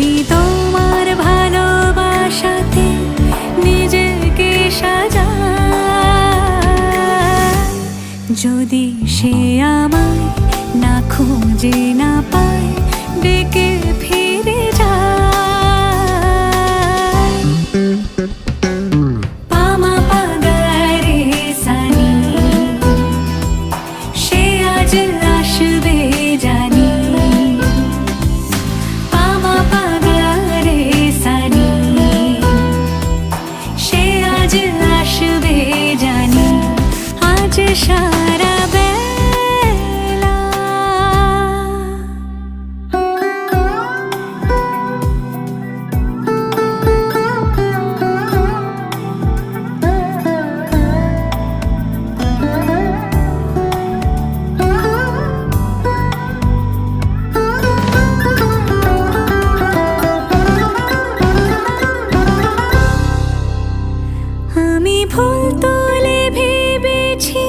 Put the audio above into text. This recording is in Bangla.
আমি তোমার ভালোবাসাতে নিজেকে সাজাই। যদি সে আমায় না খুঁজে না পায়, ডেকে ফিরে যায়। পামা পাগারে সানি, সে আজ আসবে জানি। পামা পাগারে সানি, সে আজ আসবে জানি। আজ সারা বেলা আমি ফুল তুলে ভেবেছি